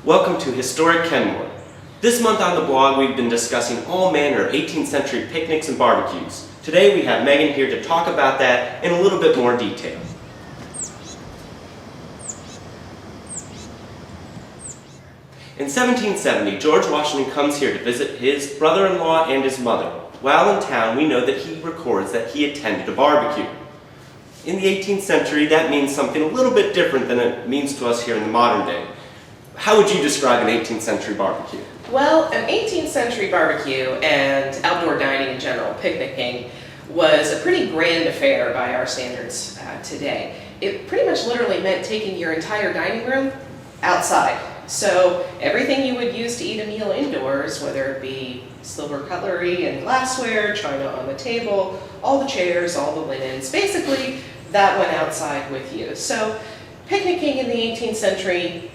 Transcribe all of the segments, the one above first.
Welcome to Historic Kenmore. This month on the blog we've been discussing all manner of 18th century picnics and barbecues. Today we have Megan here to talk about that in a little bit more detail. In 1770, George Washington comes here to visit his brother-in-law and his mother. While in town, we know that he records that he attended a barbecue. In the 18th century, that means something a little bit different than it means to us here in the modern day. How would you describe an 18th century barbecue? Well, an 18th century barbecue and outdoor dining in general, picnicking, was a pretty grand affair by our standards today. It pretty much literally meant taking your entire dining room outside. So everything you would use to eat a meal indoors, whether it be silver cutlery and glassware, china on the table, all the chairs, all the linens, basically that went outside with you. So picnicking in the 18th century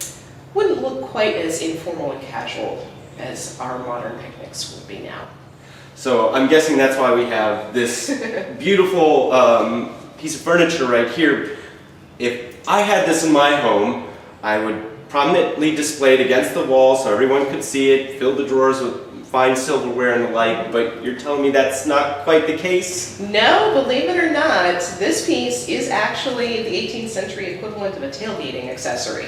wouldn't look quite as informal and casual as our modern picnics would be now. So I'm guessing that's why we have this beautiful piece of furniture right here. If I had this in my home, I would prominently display it against the wall so everyone could see it, fill the drawers with fine silverware and the like, but you're telling me that's not quite the case? No, believe it or not, this piece is actually the 18th century equivalent of a tailgating accessory.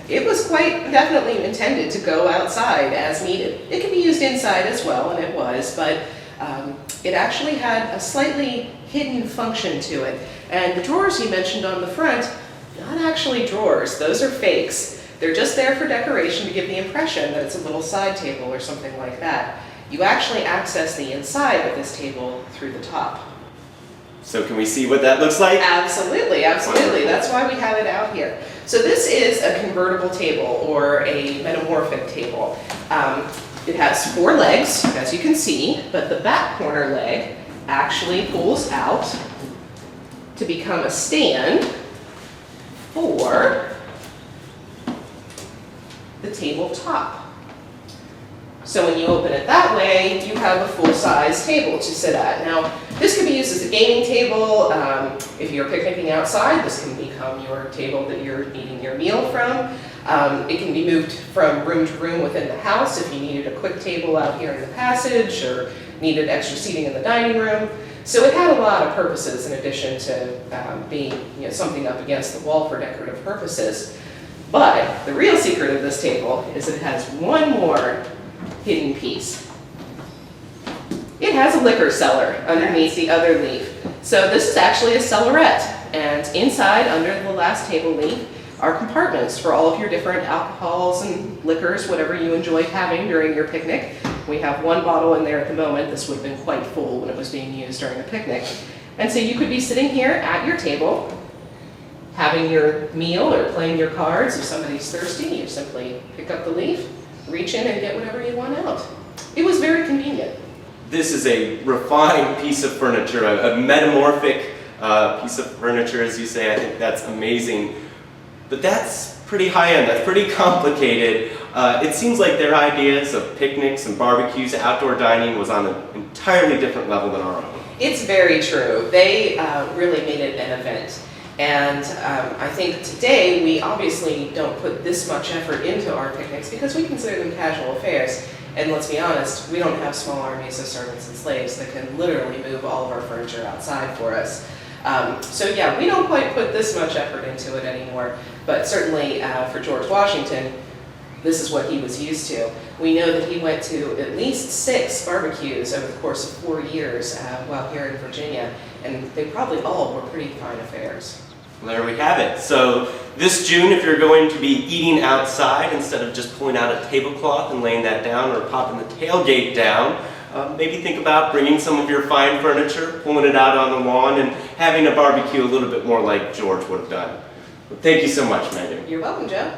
It was quite definitely intended to go outside as needed. It could be used inside as well, and it was, but it actually had a slightly hidden function to it. And the drawers you mentioned on the front, not actually drawers, those are fakes. They're just there for decoration to give the impression that it's a little side table or something like that. You actually access the inside of this table through the top. So can we see what that looks like? Absolutely, absolutely. That's why we have it out here. So this is a convertible table or a metamorphic table. It has 4 legs, as you can see, but the back corner leg actually pulls out to become a stand for the tabletop. So when you open it that way, you have a full-size table to sit at. Now, this can be used as a gaming table. If you're picnicking outside, this can become your table that you're eating your meal from. It can be moved from room to room within the house if you needed a quick table out here in the passage or needed extra seating in the dining room. So it had a lot of purposes in addition to being something up against the wall for decorative purposes. But the real secret of this table is it has one more hidden piece. It has a liquor cellar underneath the other leaf. So this is actually a cellarette, and inside, under the last table leaf, are compartments for all of your different alcohols and liquors, whatever you enjoy having during your picnic. We have 1 bottle in there at the moment. This would have been quite full when it was being used during a picnic. And so you could be sitting here at your table, having your meal or playing your cards. If somebody's thirsty, you simply pick up the leaf, reach in and get whatever you want out. It was very convenient. This is a refined piece of furniture, a metamorphic piece of furniture, as you say. I think that's amazing. But that's pretty high-end, that's pretty complicated. It seems like their ideas of picnics and barbecues, outdoor dining, was on an entirely different level than our own. It's very true. They really made it an event. And I think today we obviously don't put this much effort into our picnics because we consider them casual affairs. And let's be honest, we don't have small armies of servants and slaves that can literally move all of our furniture outside for us. So yeah, we don't quite put this much effort into it anymore, but certainly for George Washington, this is what he was used to. We know that he went to at least 6 barbecues over the course of 4 years while here in Virginia, and they probably all were pretty fine affairs. Well, there we have it. So this June, if you're going to be eating outside, instead of just pulling out a tablecloth and laying that down or popping the tailgate down, maybe think about bringing some of your fine furniture, pulling it out on the lawn, and having a barbecue a little bit more like George would have done. Well, thank you so much, Megan. You're welcome, Joe.